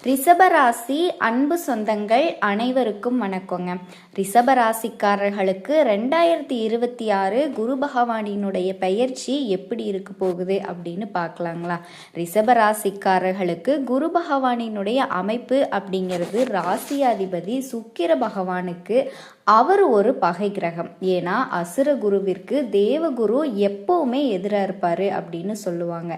ரிஷபராசி அன்பு சொந்தங்கள் அனைவருக்கும் வணக்கங்க. ரிஷபராசிக்காரர்களுக்கு 2026 குரு பகவானினுடைய பெயர்ச்சி எப்படி இருக்க போகுது அப்படின்னு பார்க்கலாங்களா? ரிஷபராசிக்காரர்களுக்கு குரு பகவானினுடைய அமைப்பு அப்படிங்கிறது ராசியாதிபதி சுக்கிர பகவானுக்கு அவர் ஒரு பகை கிரகம். ஏன்னா அசுர குருவிற்கு தேவகுரு எப்பவுமே எதிராக இருப்பாரு அப்படின்னு சொல்லுவாங்க.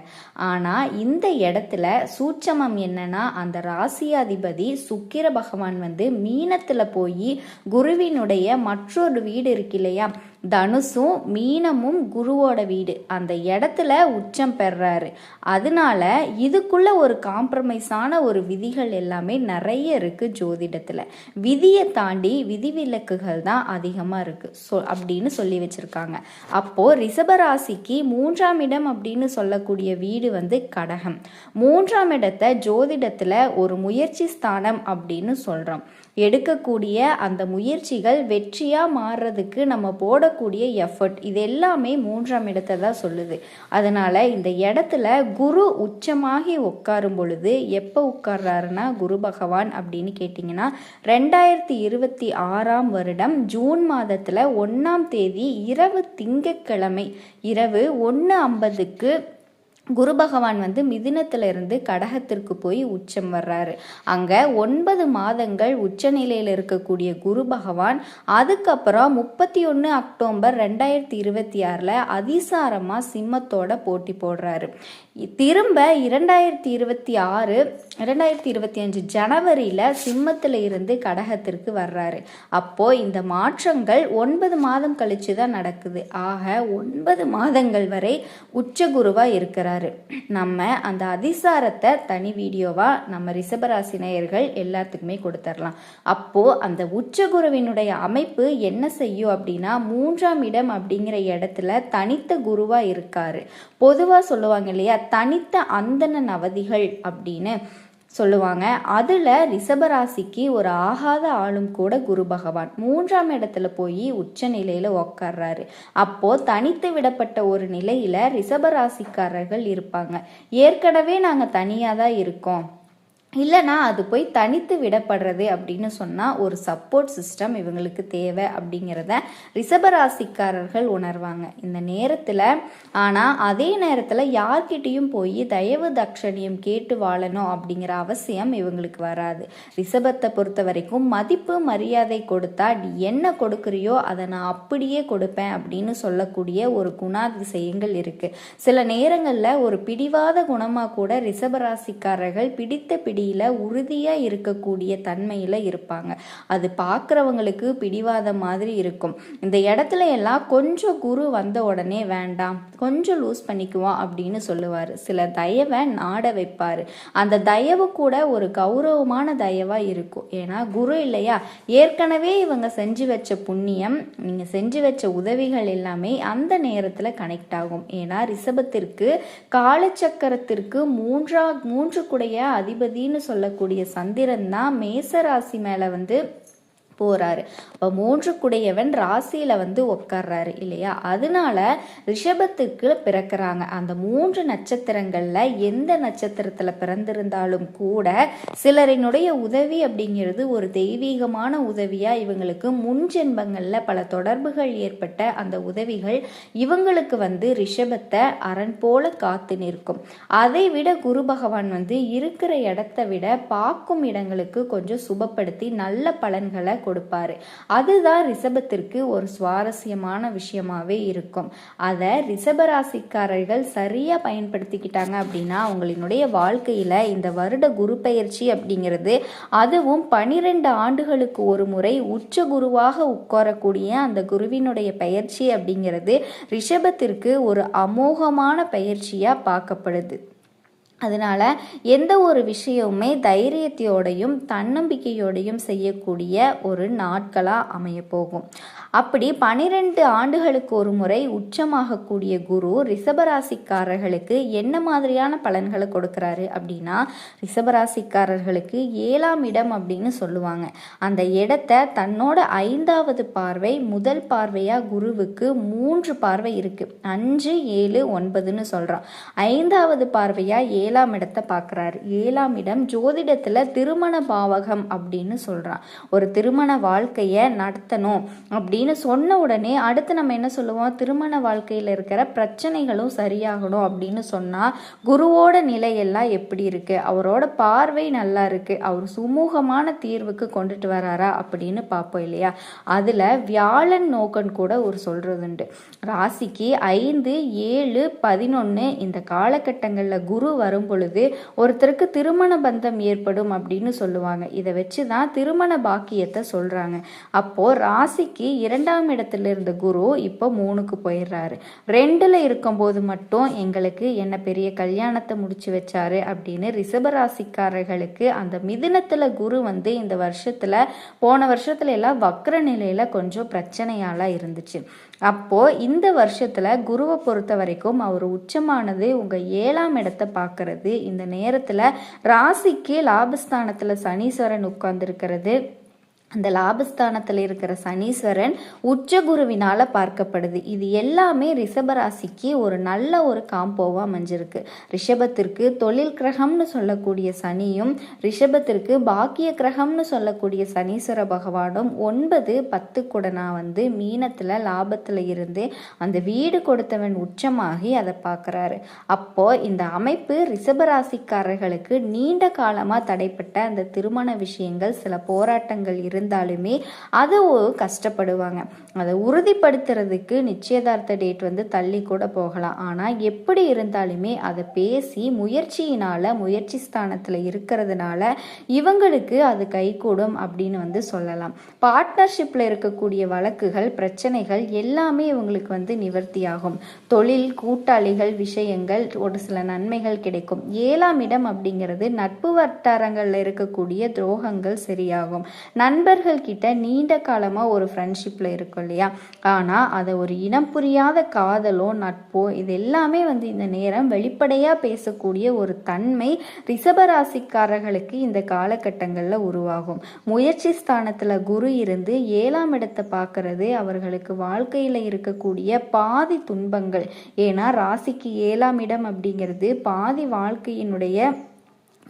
ஆனா இந்த இடத்துல சூட்சமம் என்னன்னா, அந்த ராசியாதிபதி சுக்கிர பகவான் மீனத்துல போய் குருவினுடைய மற்றொரு வீடு இருக்கு இல்லையா, தனுசும் மீனமும் குருவோட வீடு, அந்த இடத்துல உச்சம் பெறாரு. அதனால இதுக்குள்ள ஒரு காம்ப்ரமைஸான ஒரு விதிகள் எல்லாமே நிறைய இருக்கு ஜோதிடத்துல. விதியை தாண்டி விதிவிலக்குகள் தான் அதிகமா இருக்கு அப்படின்னு சொல்லி வச்சிருக்காங்க. அப்போ ரிஷபராசிக்கு 3ஆம் இடம் அப்படின்னு சொல்லக்கூடிய வீடு கடகம். 3ஆம் இடத்தை ஜோதிடத்துல ஒரு முயற்சி ஸ்தானம் அப்படின்னு சொல்றோம். எடுக்கக்கூடிய அந்த முயற்சிகள் வெற்றியா மாறுறதுக்கு நம்ம போடக்கூடிய எஃபர்ட், இது எல்லாமே 3ஆம் இடத்தை தான் சொல்லுது. அதனால இந்த இடத்துல குரு உச்சமாகி உட்காரும் பொழுது எப்போ உட்கார்றாருன்னா, குரு பகவான் அப்படின்னு கேட்டிங்கன்னா 2026ஆம் வருடம் ஜூன் மாதத்துல 1ஆம் தேதி இரவு திங்கட்கிழமை இரவு 1:50க்கு குரு பகவான் மிதுனத்துல இருந்து கடகத்திற்கு போய் உச்சம் வர்றாரு. அங்க 9 மாதங்கள் உச்ச நிலையில இருக்கக்கூடிய குரு பகவான் அதுக்கப்புறம் 31 அக்டோபர் 2026 அதிசாரமா சிம்மத்தோட போட்டி போடுறாரு. திரும்ப 2025 ஜனவரியில சிம்மத்துல இருந்து கடகத்திற்கு வர்றாரு. அப்போ இந்த மாற்றங்கள் 9 மாதம் கழிச்சு தான் நடக்குது. ஆக 9 மாதங்கள் வரை உச்ச குருவா இருக்கிறாரு. நம்ம அந்த அதிசாரத்தை தனி வீடியோவா நம்ம ரிஷபராசி நேயர்கள் எல்லாத்துக்குமே கொடுத்துடலாம். அப்போ அந்த உச்சகுருவினுடைய அமைப்பு என்ன செய்யும் அப்படின்னா, 3ஆம் இடம் அப்படிங்கிற இடத்துல தனித்த குருவா இருக்காரு. பொதுவா சொல்லுவாங்க இல்லையா, தனித்த அந்தண அவதிகள் அப்படின்னு சொல்லுவாங்க. அதுல ரிஷபராசிக்கு ஒரு ஆகாத ஆளும் கூட குரு பகவான் 3ஆம் இடத்துல போய் உச்ச நிலையில உக்கார்றாரு. அப்போ தனித்து விடப்பட்ட ஒரு நிலையில ரிஷபராசிக்காரர்கள் இருப்பாங்க. ஏற்கனவே நாங்க தனியா தான் இருக்கோம், இல்லைனா அது போய் தனித்து விடப்படுறது அப்படின்னு சொன்னால் ஒரு சப்போர்ட் சிஸ்டம் இவங்களுக்கு தேவை அப்படிங்கிறத ரிஷபராசிக்காரர்கள் உணர்வாங்க இந்த நேரத்தில். ஆனால் அதே நேரத்தில் யார்கிட்டையும் போய் தயவு தட்சணியம் கேட்டு வாழணும் அப்படிங்கிற அவசியம் இவங்களுக்கு வராது. ரிஷபத்தை பொறுத்த வரைக்கும் மதிப்பு மரியாதை கொடுத்தா நீ என்ன கொடுக்குறியோ அதை நான் அப்படியே கொடுப்பேன் அப்படின்னு சொல்லக்கூடிய ஒரு குணாதிசயங்கள் இருக்குது. சில நேரங்களில் ஒரு பிடிவாத குணமாக கூட ரிஷபராசிக்காரர்கள் பிடித்த உறுதியா இருக்கக்கூடிய தன்மையில இருப்பாங்க. அது பார்க்கிறவங்களுக்கு பிடிவாத மாதிரி இருக்கும். இந்த இடத்துல எல்லாம் கொஞ்சம் குரு வந்த உடனே வேண்டாம், கொஞ்சம் லூஸ் பண்ணிக்குவோம் அப்படின்னு சொல்லுவாரு. சில தயவை நாட வைப்பாரு. அந்த தயவு கூட ஒரு கௌரவமான தயவா இருக்கும். ஏன்னா குரு இல்லையா, ஏற்கனவே இவங்க செஞ்சு வச்ச புண்ணியம், நீங்க செஞ்சு வச்ச உதவிகள் எல்லாமே அந்த நேரத்துல கனெக்ட் ஆகும். ஏன்னா ரிஷபத்திற்கு காலச்சக்கரத்திற்கு மூன்று குடைய அதிபதி சொல்லக்கூடிய சந்திரன் தான் மேசராசி மேல போறாரு. அப்ப 3 குடையவன் ராசியில உட்கார்றாரு இல்லையா. அதனால ரிஷபத்துக்கு பிறக்கிறாங்க. அந்த 3 நட்சத்திரங்கள்ல எந்த நட்சத்திரத்துல பிறந்திருந்தாலும் கூட சிலரினுடைய உதவி அப்படிங்கிறது ஒரு தெய்வீகமான உதவியா இவங்களுக்கு முன் ஜென்மங்கள்ல பல தொடர்புகள் ஏற்பட்ட அந்த உதவிகள் இவங்களுக்கு ரிஷபத்தை அரண் போல காத்து நிற்கும். அதை விட குரு பகவான் இருக்கிற இடத்தை விட பார்க்கும் இடங்களுக்கு கொஞ்சம் சுபப்படுத்தி நல்ல பலன்களை கொடுப்பாரு. அதுதான் ரிஷபத்திற்கு ஒரு சுவாரஸ்யமான விஷயமாவே இருக்கும். அதை ரிஷபராசிக்காரர்கள் சரியா பயன்படுத்திக்கிட்டாங்க அப்படின்னா அவங்களினுடைய வாழ்க்கையில இந்த வருட குரு பெயர்ச்சி அப்படிங்கிறது, அதுவும் 12 ஆண்டுகளுக்கு ஒரு முறை உச்ச குருவாக உட்காரக்கூடிய அந்த குருவினுடைய பெயர்ச்சி அப்படிங்கிறது ரிஷபத்திற்கு ஒரு அமோகமான பெயர்ச்சியா பார்க்கப்படுது. அதனால எந்த ஒரு விஷயமுமே தைரியத்தோடையும் தன்னம்பிக்கையோடையும் செய்யக்கூடிய ஒரு நாட்களாக அமைய போகும். அப்படி 12 ஆண்டுகளுக்கு ஒரு முறை உச்சமாகக்கூடிய குரு ரிஷபராசிக்காரர்களுக்கு என்ன மாதிரியான பலன்களை கொடுக்கிறாரு அப்படின்னா, ரிஷபராசிக்காரர்களுக்கு 7ஆம் இடம் அப்படின்னு சொல்லுவாங்க. அந்த இடத்தை தன்னோட 5வது பார்வை, முதல் பார்வையா குருவுக்கு 3 பார்வை இருக்கு. 5, 7, 9ன்னு சொல்றான். 5வது பார்வையா 7ஆம் இடத்தை பார்க்குறாரு. 7ஆம் இடம் ஜோதிடத்தில் திருமண பாவகம் அப்படின்னு சொல்கிறான். ஒரு திருமண வாழ்க்கையை நடத்தணும் அப்படின்னு சொன்ன உடனே அடுத்து நம்ம என்ன சொல்லுவோம், திருமண வாழ்க்கையில் இருக்கிற பிரச்சனைகளும் சரியாகணும் அப்படின்னு சொன்னால் குருவோட நிலையெல்லாம் எப்படி இருக்குது, அவரோட பார்வை நல்லா இருக்குது, அவர் சுமூகமான தீர்வுக்கு கொண்டுட்டு வராரா அப்படின்னு பார்ப்போம் இல்லையா. அதில் வியாழன் நோக்கன் கூட ஒரு சொல்கிறதுண்டு. ராசிக்கு 5, 7, 11 இந்த காலகட்டங்களில் குரு வரும் பொழுது ஒருத்தருக்கு திருமண பந்தம் ஏற்படும் அப்படின்னு சொல்லுவாங்க. இதை வச்சு தான் திருமண பாக்கியத்தை சொல்கிறாங்க. அப்போது ராசிக்கு 2ஆம் இடத்துல இருந்த குரு இப்போ 3க்கு போயிடுறாரு. 2ல் இருக்கும்போது மட்டும் எங்களுக்கு என்ன பெரிய கல்யாணத்தை முடிச்சு வச்சாரு அப்படின்னு ரிஷபராசிக்காரர்களுக்கு அந்த மிதுனத்தில் குரு இந்த வருஷத்தில் போன வருஷத்துல எல்லாம் வக்ர நிலையில் கொஞ்சம் பிரச்சனையாலாம் இருந்துச்சு. அப்போது இந்த வருஷத்தில் குருவை பொறுத்த வரைக்கும் அவர் உச்சமானது உங்கள் 7ஆம் இடத்தை பார்க்கறது. இந்த நேரத்தில் ராசிக்கு லாபஸ்தானத்தில் சனீஸ்வரன் உட்கார்ந்துருக்கிறது. அந்த லாபஸ்தானத்தில் இருக்கிற சனீஸ்வரன் உச்சகுருவினால் பார்க்கப்படுது. இது எல்லாமே ரிஷபராசிக்கு ஒரு நல்ல ஒரு காம்போவாக அமைஞ்சிருக்கு. ரிஷபத்திற்கு தொழில் கிரகம்னு சொல்லக்கூடிய சனியும் ரிஷபத்திற்கு பாக்கிய கிரகம்னு சொல்லக்கூடிய சனீஸ்வர பகவானும் 9, 10 கூடனா மீனத்தில் லாபத்தில் இருந்து அந்த வீடு கொடுத்தவன் உச்சமாகி அதை பார்க்குறாரு. அப்போது இந்த அமைப்பு ரிஷபராசிக்காரர்களுக்கு நீண்ட காலமாக தடைப்பட்ட அந்த திருமண விஷயங்கள் சில போராட்டங்கள் இருந்தாலுமே அதை கஷ்டப்படுவாங்க. அதை உறுதிப்படுத்துறதுக்கு நிச்சயதார்த்த டேட் தள்ளி கூட போகலாம். ஆனால் எப்படி இருந்தாலுமே அதை பேசி முயற்சியினால் முயற்சி ஸ்தானத்தில் இருக்கிறதுனால இவங்களுக்கு அது கைகூடும் அப்படின்னு சொல்லலாம். பார்ட்னர்ஷிப்பில் இருக்கக்கூடிய வழக்குகள் பிரச்சனைகள் எல்லாமே இவங்களுக்கு நிவர்த்தியாகும். தொழில் கூட்டாளிகள் விஷயங்கள் ஒரு சில நன்மைகள் கிடைக்கும். 7ஆம் இடம் அப்படிங்கிறது நட்பு வட்டாரங்களில் இருக்கக்கூடிய துரோகங்கள் சரியாகும். நண்பர்கள் கிட்ட நீண்ட காலமாக ஒரு ஃப்ரெண்ட்ஷிப்பில் இருக்கும் இல்லையா, ஆனால் அதை ஒரு இனம் புரியாத காதலோ நட்போ இது எல்லாமே இந்த நேரம் வெளிப்படையாக பேசக்கூடிய ஒரு தன்மை ரிஷபராசிக்காரர்களுக்கு இந்த காலகட்டங்களில் உருவாகும். முயற்சி ஸ்தானத்தில் குரு இருந்து 7ஆம் இடத்தை பார்க்கறது அவர்களுக்கு வாழ்க்கையில் இருக்கக்கூடிய பாதி துன்பங்கள். ஏன்னா ராசிக்கு 7ஆம் இடம் அப்படிங்கிறது பாதி வாழ்க்கையினுடைய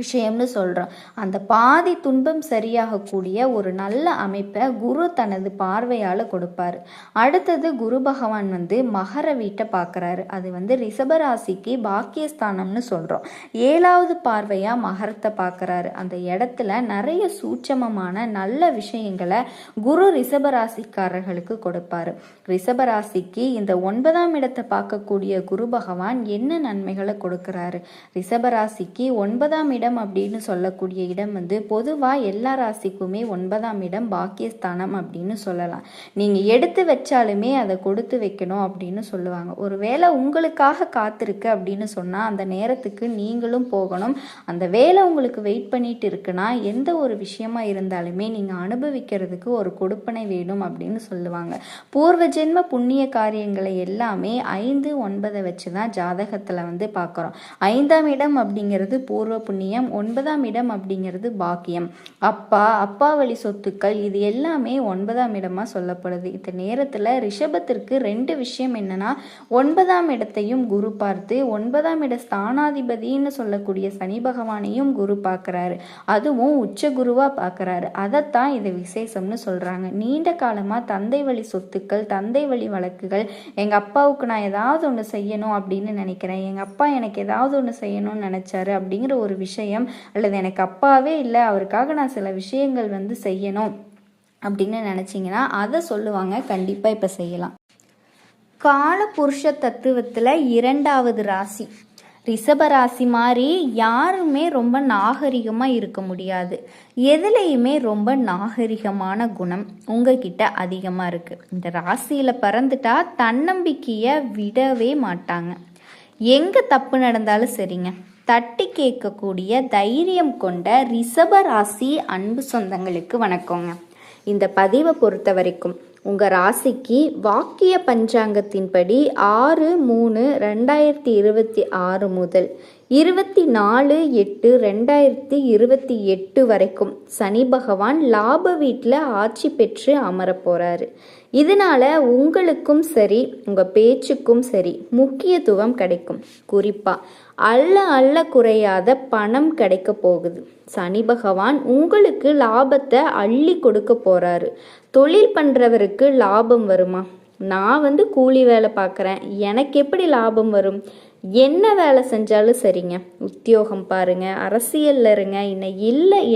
விஷயம்னு சொல்கிறோம். அந்த பாதி துன்பம் சரியாகக்கூடிய ஒரு நல்ல அமைப்பை குரு தனது பார்வையால் கொடுப்பார். அடுத்தது குரு பகவான் மகர வீட்டை பார்க்குறாரு. அது ரிஷபராசிக்கு பாக்கியஸ்தானம்னு சொல்கிறோம். 7ஆவது பார்வையாக மகரத்தை பார்க்குறாரு. அந்த இடத்துல நிறைய சூட்சமமான நல்ல விஷயங்களை குரு ரிஷபராசிக்காரர்களுக்கு கொடுப்பார். ரிஷபராசிக்கு இந்த 9ஆம் இடத்தை பார்க்கக்கூடிய குரு பகவான் என்ன நன்மைகளை கொடுக்கிறாரு. ரிஷபராசிக்கு 9ஆம் இடம் அப்படின்னு சொல்லக்கூடிய இடம் பொதுவாக எல்லா ராசிக்குமே 9ஆம் இடம் பாக்கியஸ்தானம் அப்படின்னு சொல்லலாம். நீங்கள் எடுத்து வச்சாலுமே அதை கொடுத்து வைக்கணும் அப்படின்னு சொல்லுவாங்க. ஒருவேளை உங்களுக்காக காத்திருக்கு அப்படின்னு சொன்னால் அந்த நேரத்துக்கு நீங்களும் போகணும். அந்த வேலை உங்களுக்கு வெயிட் பண்ணிட்டு இருக்குன்னா எந்த ஒரு விஷயமா இருந்தாலுமே நீங்கள் அனுபவிக்கிறதுக்கு ஒரு கொடுப்பனை வேணும் அப்படின்னு சொல்லுவாங்க. பூர்வ ஜென்ம புண்ணிய காரியங்களை எல்லாமே 5, 9 வச்சு தான் ஜாதகத்தில் பார்க்குறோம். 5ஆம் இடம் அப்படிங்கிறது பூர்வ புண்ணியம், 9ஆம் இடம் அப்படிங்கிறது பாக்கியம். அப்பா வழி சொத்துக்கள் இது எல்லாமே 9ஆம் இடமா சொல்லப்படுது. இந்த நேரத்தில் ரிஷபத்திற்கு 2 விஷயம் என்னன்னா, 9ஆம் இடத்தையும் குரு பார்த்து 9ஆம் இட ஸ்தானாதிபதினு சொல்லக்கூடிய சனி பகவானையும் குரு பார்க்குறாரு. அதுவும் உச்ச குருவா பார்க்குறாரு. அதைத்தான் இது விசேஷம்னு சொல்கிறாங்க. நீண்ட காலமாக தந்தை வழி சொத்துக்கள் தந்தை வழி வழக்குகள், எங்கள் அப்பாவுக்கு நான் ஏதாவது ஒன்று செய்யணும் அப்படின்னு நினைக்கிறேன், எங்கள் அப்பா எனக்கு ஏதாவது ஒன்று செய்யணும்னு நினச்சாரு அப்படிங்கிற ஒரு விஷயம், அல்லது எனக்கு அப்பாவே இல்லை அவருக்காக நான் சில விஷயங்கள் செய்யணும் அப்படின்னு நினச்சிங்கன்னா அதை சொல்லுவாங்க. கண்டிப்பாக இப்போ செய்யலாம். கால புருஷ தத்துவத்தில் 2வது ராசி ரிஷபராசி மாதிரி யாருமே ரொம்ப நாகரிகமாக இருக்க முடியாது. எதுலேயுமே ரொம்ப நாகரிகமான குணம் உங்ககிட்ட அதிகமாக இருக்குது. இந்த ராசியில் பிறந்துட்டா தன்னம்பிக்கையை விடவே மாட்டாங்க. எங்கே தப்பு நடந்தாலும் சரிங்க, தட்டி கேட்கக்கூடிய தைரியம் கொண்ட ரிஷபராசி அன்பு சொந்தங்களுக்கு வணக்கங்க. இந்த பதிவை பொறுத்த வரைக்கும் உங்கள் ராசிக்கு வாக்கிய பஞ்சாங்கத்தின்படி 6/3/2026 முதல் 24/8/2028 வரைக்கும் சனி பகவான் லாப வீட்டில் ஆட்சி பெற்று அமர போகிறாரு. இதனால உங்களுக்கும் சரி உங்கள் பேச்சுக்கும் சரி முக்கியத்துவம் கிடைக்கும். குறிப்பாக அள்ள குறையாத பணம் கிடைக்க போகுது. சனி பகவான் உங்களுக்கு லாபத்தை அள்ளி கொடுக்க போகிறாரு. தொழில் பண்ணுறவருக்கு லாபம் வருமா? நான் கூலி வேலை பார்க்குறேன், எனக்கு எப்படி லாபம் வரும்? என்ன வேலை செஞ்சாலும் சரிங்க, உத்தியோகம் பாருங்க, அரசியல்ல இருங்க,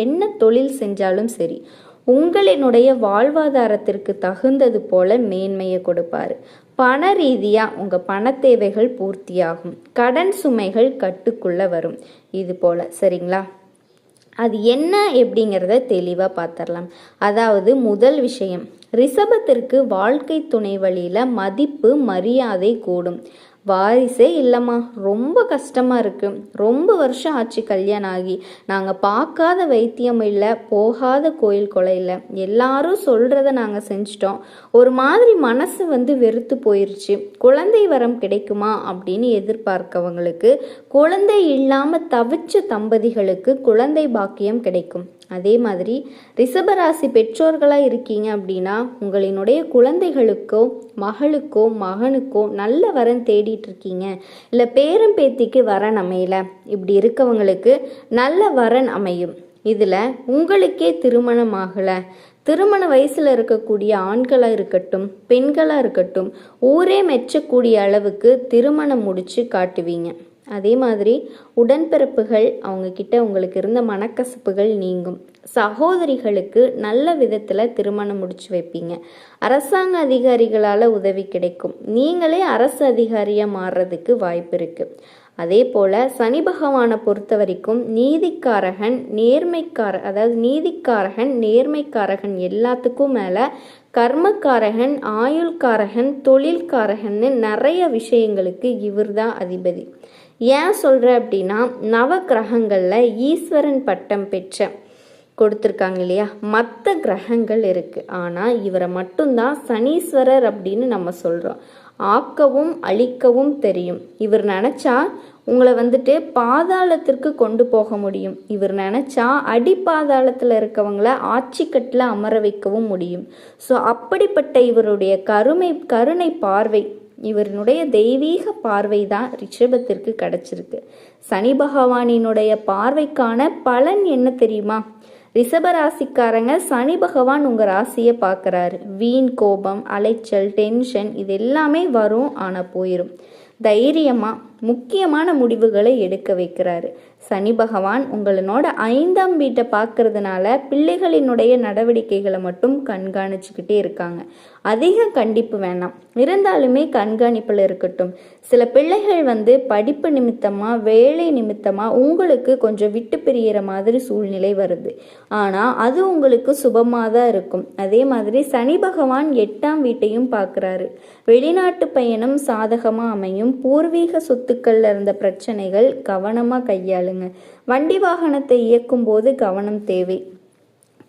என்ன தொழில் செஞ்சாலும் சரி, உங்களினுடைய வாழ்வாதாரத்திற்கு தகுந்தது போல மேன்மையை கொடுப்பாரு. பண ரீதியாக உங்கள் பண தேவைகள் பூர்த்தியாகும். கடன் சுமைகள் கட்டுக்குள்ள வரும். இது போல சரிங்களா? அது என்ன எப்படிங்கிறத தெளிவாக பார்த்துடலாம். அதாவது முதல் விஷயம், ரிஷபத்திற்கு வாழ்க்கை துணை வழியில் மதிப்பு மரியாதை கூடும். வாரிசே இல்லைம்மா, ரொம்ப கஷ்டமாக இருக்குது, ரொம்ப வருஷம் ஆச்சு கல்யாணம் ஆகி, நாங்கள் பார்க்காத வைத்தியம் இல்லை, போகாத கோயில் கொலை இல்லை, எல்லாரும் சொல்கிறத நாங்கள் செஞ்சிட்டோம், ஒரு மாதிரி மனசு வெறுத்து போயிடுச்சு, குழந்தை வரம் கிடைக்குமா அப்படின்னு எதிர்பார்க்கவங்களுக்கு, குழந்தை இல்லாமல் தவிச்ச தம்பதிகளுக்கு குழந்தை பாக்கியம் கிடைக்கும். அதே மாதிரி ரிஷபராசி பெற்றோர்களாக இருக்கீங்க அப்படின்னா உங்களினுடைய குழந்தைகளுக்கோ மகளுக்கோ மகனுக்கோ நல்ல வரன் தேடிட்டு இருக்கீங்க, இல்லை பேரம் பேத்திக்கு வரன் அமையல, இப்படி இருக்கவங்களுக்கு நல்ல வரன் அமையும். இதில் உங்களுக்கே திருமணம் ஆகலை, திருமண வயசில் இருக்கக்கூடிய ஆண்களாக இருக்கட்டும் பெண்களாக இருக்கட்டும் ஊரே மெச்சக்கூடிய அளவுக்கு திருமணம் முடித்து காட்டுவீங்க. அதே மாதிரி உடன்பிறப்புகள் அவங்கக்கிட்ட உங்களுக்கு இருந்த மனக்கசப்புகள் நீங்கும். சகோதரிகளுக்கு நல்ல விதத்தில் திருமணம் முடிச்சு வைப்பீங்க. அரசாங்க அதிகாரிகளால் உதவி கிடைக்கும். நீங்களே அரசு அதிகாரியாக மாறுறதுக்கு வாய்ப்பு இருக்குது. அதே போல் சனி பகவானை பொறுத்த வரைக்கும் நீதிக்காரகன் நேர்மைக்காரகன் எல்லாத்துக்கும் மேலே கர்மக்காரகன், ஆயுள்காரகன், தொழில்காரகன்னு நிறைய விஷயங்களுக்கு இவர் தான் அதிபதி. ஏன் சொல்கிற அப்படின்னா நவ கிரகங்களில் ஈஸ்வரன் பட்டம் பெற்ற கொடுத்துருக்காங்க இல்லையா, மற்ற கிரகங்கள் இருக்குது. ஆனால் இவரை மட்டும்தான் சனீஸ்வரர் அப்படின்னு நம்ம சொல்கிறோம். ஆக்கவும் அழிக்கவும் தெரியும். இவர் நினச்சா உங்களை பாதாளத்திற்கு கொண்டு போக முடியும். இவர் நினச்சா அடிப்பாதாளத்தில் இருக்கவங்கள ஆட்சிக்கட்டில் அமர வைக்கவும் முடியும். ஸோ அப்படிப்பட்ட இவருடைய கருணை பார்வை, இவருடைய தெய்வீக பார்வை தான் ரிஷபத்திற்கு கிடைச்சிருக்கு. சனி பகவானினுடைய பார்வைக்கான பலன் என்ன தெரியுமா? ரிஷபராசிக்காரங்க, சனி பகவான் உங்கள் ராசியை பார்க்குறாரு. வீண் கோபம், அலைச்சல், டென்ஷன் இது எல்லாமே வரும், ஆனால் போயிடும். தைரியமாக முக்கியமான முடிவுகளை எடுக்க வைக்கிறாரு. சனி பகவான் உங்களோட 5ஆம் வீட்டை பார்க்கறதுனால பிள்ளைகளினுடைய நடவடிக்கைகளை மட்டும் கண்காணிச்சுக்கிட்டே இருக்காங்க. அதிக கண்டிப்பு வேணாம், இருந்தாலுமே கண்காணிப்பில் இருக்கட்டும். சில பிள்ளைகள் படிப்பு நிமித்தமாக வேலை நிமித்தமாக உங்களுக்கு கொஞ்சம் விட்டு பிரிகிற மாதிரி சூழ்நிலை வருது. ஆனால் அது உங்களுக்கு சுபமாக தான் இருக்கும். அதே மாதிரி சனி பகவான் 8ஆம் வீட்டையும் பார்க்குறாரு. வெளிநாட்டு பயணம் சாதகமாக அமையும். பூர்வீக சொத்துக்கள்ல இருந்த பிரச்சனைகள் கவனமாக கையாளுங்க. வண்டி வாகனத்தை இயக்கும் போது கவனம் தேவை.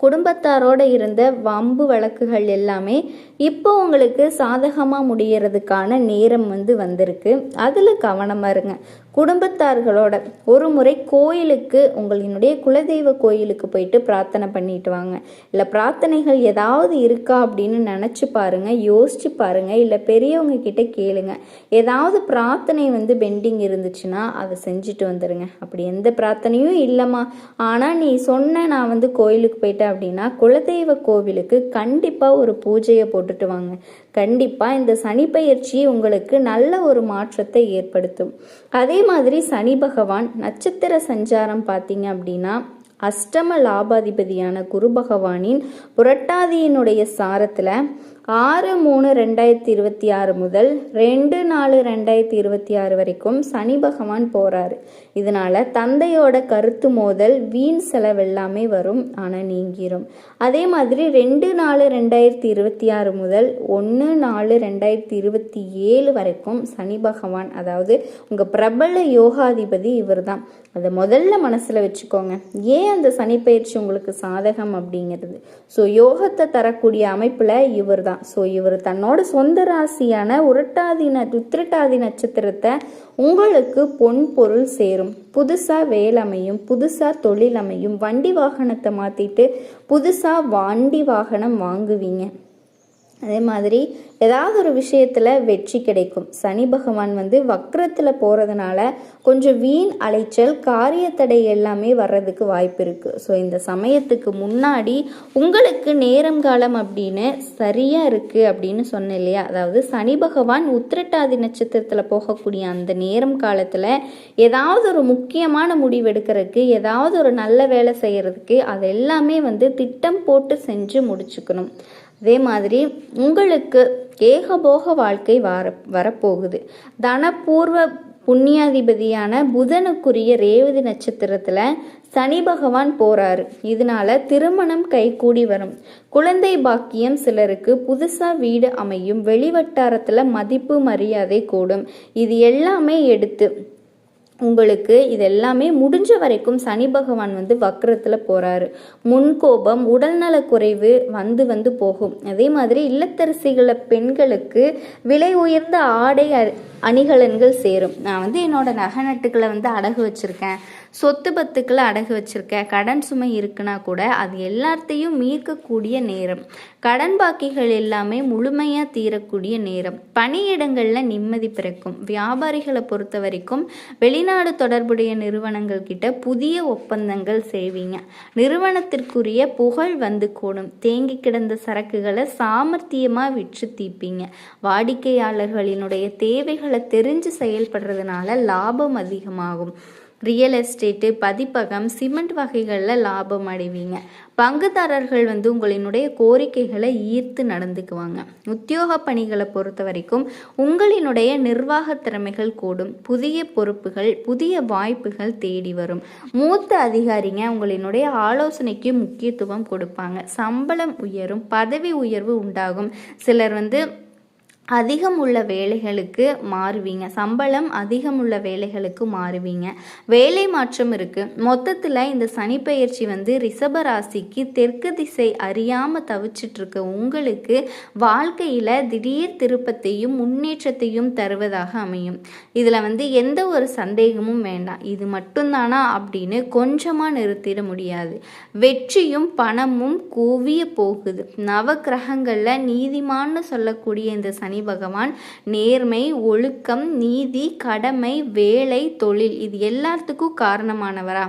குடும்பத்தாரோட இருந்த வம்பு வழக்குகள் எல்லாமே இப்போ உங்களுக்கு சாதகமாக முடியறதுக்கான நேரம் வந்திருக்கு. அதில் கவனமாக இருங்க. குடும்பத்தார்களோட ஒரு முறை கோயிலுக்கு, உங்களினுடைய குலதெய்வ கோயிலுக்கு போயிட்டு பிரார்த்தனை பண்ணிட்டு வாங்க. இல்லை பிரார்த்தனைகள் ஏதாவது இருக்கா அப்படின்னு நினச்சி பாருங்க, யோசிச்சு பாருங்க, இல்லை பெரியவங்க கிட்ட கேளுங்க. ஏதாவது பிரார்த்தனை பெண்டிங் இருந்துச்சுன்னா அதை செஞ்சுட்டு வந்துடுங்க. அப்படி எந்த பிரார்த்தனையும் இல்லைம்மா, ஆனால் நீ சொன்ன நான் கோயிலுக்கு போயிட்டேன் அப்படின்னா குலதெய்வ கோவிலுக்கு கண்டிப்பாக ஒரு பூஜையை போட்டுட்டு வாங்க. கண்டிப்பாக இந்த சனி பயிற்சி உங்களுக்கு நல்ல ஒரு மாற்றத்தை ஏற்படுத்தும். அதே மாதிரி சனி பகவான் நட்சத்திர சஞ்சாரம் பார்த்தீங்க அப்படின்னா அஷ்டம லாபாதிபதியான குரு பகவானின் புரட்டாதியினுடைய சாரத்தில் 6/3/2026 முதல் 2/4/2026 வரைக்கும் சனி பகவான் போறாரு. இதனால தந்தையோட கருத்து மோதல், வீண் செலவு எல்லாமே வரும், ஆனால் நீங்கிரும். அதே மாதிரி 2/4/2026 முதல் 1/4/2027 வரைக்கும் சனி பகவான், அதாவது உங்க பிரபல யோகாதிபதி இவர் தான். அதை முதல்ல மனசுல வச்சுக்கோங்க. ஏன் அந்த சனி பயிற்சி உங்களுக்கு சாதகம் அப்படிங்கிறது? ஸோ யோகத்தை தரக்கூடிய அமைப்புல இவர் தான். தான். ஸோ இவர் தன்னோட சொந்த ராசியான உத்திரட்டாதி நட்சத்திரத்தை உங்களுக்கு பொன் பொருள் சேரும், புதுசாக வேலை அமையும், புதுசாக தொழில் அமையும், வண்டி வாகனத்தை மாற்றிட்டு புதுசாக வண்டி வாகனம் வாங்குவீங்க. அதே மாதிரி ஏதாவது ஒரு விஷயத்தில் வெற்றி கிடைக்கும். சனி பகவான் வக்ரத்தில் போகிறதுனால கொஞ்சம் வீண் அலைச்சல், காரியத்தடை எல்லாமே வர்றதுக்கு வாய்ப்பு இருக்குது. ஸோ இந்த சமயத்துக்கு முன்னாடி உங்களுக்கு நேரம் காலம் அப்படின்னு சரியாக இருக்குது அப்படின்னு சொன்னேன் இல்லையா, அதாவது சனி பகவான் உத்திரட்டாதி நட்சத்திரத்தில் போகக்கூடிய அந்த நேரம் காலத்தில் ஏதாவது ஒரு முக்கியமான முடிவு எடுக்கிறதுக்கு, ஏதாவது ஒரு நல்ல வேலை செய்கிறதுக்கு அது எல்லாமே திட்டம் போட்டு செஞ்சு முடிச்சுக்கணும். அதே மாதிரி உங்களுக்கு ஏகபோக வாழ்க்கை வரப்போகுது. தனபூர்வ புண்ணியாதிபதியான புதனுக்குரிய ரேவதி நட்சத்திரத்தில் சனி பகவான் போறாரு. இதனால திருமணம் கைகூடி வரும். குழந்தை பாக்கியம் சிலருக்கு, புதுசாக வீடு அமையும், வெளிவட்டாரத்தில் மதிப்பு மரியாதை கூடும். இது எல்லாமே எடுத்து உங்களுக்கு இதெல்லாமே முடிஞ்ச வரைக்கும் சனி பகவான் வக்ரத்தில் போகிறாரு. முன்கோபம், உடல்நல குறைவு வந்து போகும். அதே மாதிரி இல்லத்தரசிகள பெண்களுக்கு விலை உயர்ந்த ஆடை அணிகலன்கள் சேரும். நான் என்னோட நகை நட்டுக்களை அடகு வச்சுருக்கேன், சொத்து பத்துக்களை அடகு வச்சுருக்கேன், கடன் சுமை இருக்குன்னா கூட அது எல்லாத்தையும் மீட்கக்கூடிய நேரம். கடன் பாக்கிகள் எல்லாமே முழுமையாக தீரக்கூடிய நேரம். பணியிடங்களில் நிம்மதி பிறக்கும். வியாபாரிகளை பொறுத்த வரைக்கும் வெளிநாடு தொடர்புடைய நிறுவனங்கள் கிட்ட புதிய ஒப்பந்தங்கள் செய்வீங்க. நிறுவனத்திற்குரிய புகழ் கூடும். தேங்கி கிடந்த சரக்குகளை சாமர்த்தியமாக விற்று தீப்பீங்க. வாடிக்கையாளர்களினுடைய தேவைகளை தெரிஞ்சு செயல்படுறதுனால லாபம் அதிகமாகும். ரியல் எஸ்டேட்டு, பதிப்பகம், சிமெண்ட் வகைகளில் லாபம் அடைவீங்க. பங்குதாரர்கள் உங்களினுடைய கோரிக்கைகளை ஈர்த்து நடந்துக்குவாங்க. உத்தியோக பணிகளை பொறுத்த வரைக்கும் உங்களினுடைய நிர்வாக திறமைகள் கூடும். புதிய பொறுப்புகள், புதிய வாய்ப்புகள் தேடி வரும். மூத்த அதிகாரிங்க உங்களினுடைய ஆலோசனைக்கு முக்கியத்துவம் கொடுப்பாங்க. சம்பளம் உயரும், பதவி உயர்வு உண்டாகும். சிலர் அதிகம் உள்ள வேலைகளுக்கு மாறுவீங்க. சம்பளம் அதிகம் உள்ள வேலைகளுக்கு மாறுவீங்க. வேலை மாற்றம் இருக்குது. மொத்தத்தில் இந்த சனிப்பெயர்ச்சி ரிஷப ராசிக்கு தெற்கு திசை அறியாமல் தவிச்சிட்டு இருக்க உங்களுக்கு வாழ்க்கையில் திடீர் திருப்பத்தையும் முன்னேற்றத்தையும் தருவதாக அமையும். இதில் எந்த ஒரு சந்தேகமும் வேண்டாம். இது மட்டும்தானா அப்படின்னு கொஞ்சமாக நிறுத்திட முடியாது. வெற்றியும் பணமும் கூவிய போகுது. நவ கிரகங்களில் நீதிமான்னு சொல்லக்கூடிய இந்த சனி பகவான் நேர்மை, ஒழுக்கம், நீதி, கடமை, வேலை, தொழில் இது எல்லாத்துக்கும் காரணமானவரா?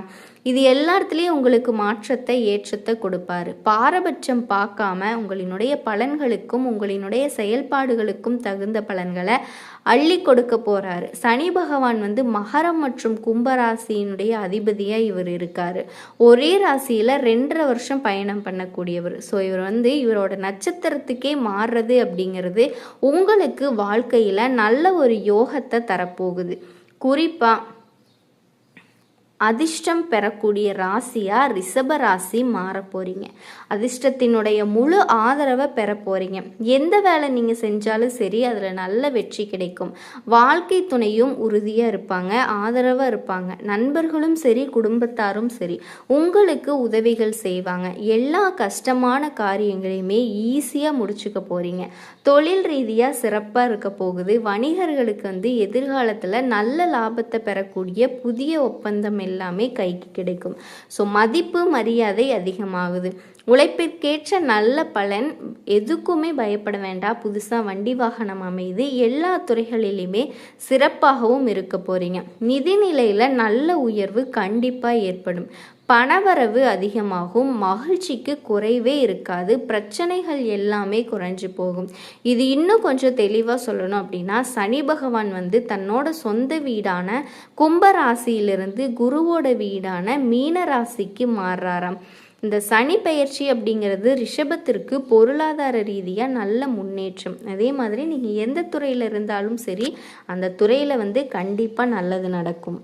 இது எல்லாத்துலேயும் உங்களுக்கு மாற்றத்தை, ஏற்றத்தை கொடுப்பாரு. பாரபட்சம் பார்க்காம உங்களினுடைய பலன்களுக்கும் உங்களினுடைய செயல்பாடுகளுக்கும் தகுந்த பலன்களை அள்ளி கொடுக்க போறாரு. சனி பகவான் மகரம் மற்றும் கும்பராசியினுடைய அதிபதியாக இவர் இருக்காரு. ஒரே ராசியில் 2.5 வருஷம் பயணம் பண்ணக்கூடியவர். ஸோ இவர் இவரோட நட்சத்திரத்துக்கே மாறுறது அப்படிங்கிறது உங்களுக்கு வாழ்க்கையில் நல்ல ஒரு யோகத்தை தரப்போகுது. குறிப்பாக அதிர்ஷ்டம் பெறக்கூடிய ராசியாக ரிஷப ராசி மாற போகிறீங்க. அதிர்ஷ்டத்தினுடைய முழு ஆதரவை பெற போகிறீங்க. எந்த வேலை நீங்கள் செஞ்சாலும் சரி அதில் நல்ல வெற்றி கிடைக்கும். வாழ்க்கை துணையும் உறுதியாக இருப்பாங்க, ஆதரவாக இருப்பாங்க. நண்பர்களும் சரி, குடும்பத்தாரும் சரி உங்களுக்கு உதவிகள் செய்வாங்க. எல்லா கஷ்டமான காரியங்களையுமே ஈஸியாக முடிச்சுக்க போகிறீங்க. தொழில் ரீதியாக சிறப்பாக இருக்க போகுது. வணிகர்களுக்கு எதிர்காலத்தில் நல்ல லாபத்தை பெறக்கூடிய புதிய ஒப்பந்தம் எல்லாமே கைக்கு கிடைக்கும். ஸோ மதிப்பு மரியாதை அதிகமாகுது. உழைப்பிற்கேற்ற நல்ல பலன். எதுக்குமே பயப்பட வேண்டாம். புதுசாக வண்டி வாகனம் அமைது. எல்லா துறைகளிலுமே சிறப்பாகவும் இருக்க போகிறீங்க. நிதிநிலையில் நல்ல உயர்வு கண்டிப்பாக ஏற்படும். பணவரவு அதிகமாகும். மகிழ்ச்சிக்கு குறைவே இருக்காது. பிரச்சனைகள் எல்லாமே குறைஞ்சு போகும். இது இன்னும் கொஞ்சம் தெளிவாக சொல்லணும் அப்படின்னா சனி பகவான் தன்னோட சொந்த வீடான கும்பராசியிலிருந்து குருவோட வீடான மீன ராசிக்கு மாறுறாராம். இந்த சனி பெயர்ச்சி அப்படிங்கிறது ரிஷபத்திற்கு பொருளாதார ரீதியாக நல்ல முன்னேற்றம். அதே மாதிரி நீங்கள் எந்த துறையில் இருந்தாலும் சரி அந்த துறையில் கண்டிப்பாக நல்லது நடக்கும்.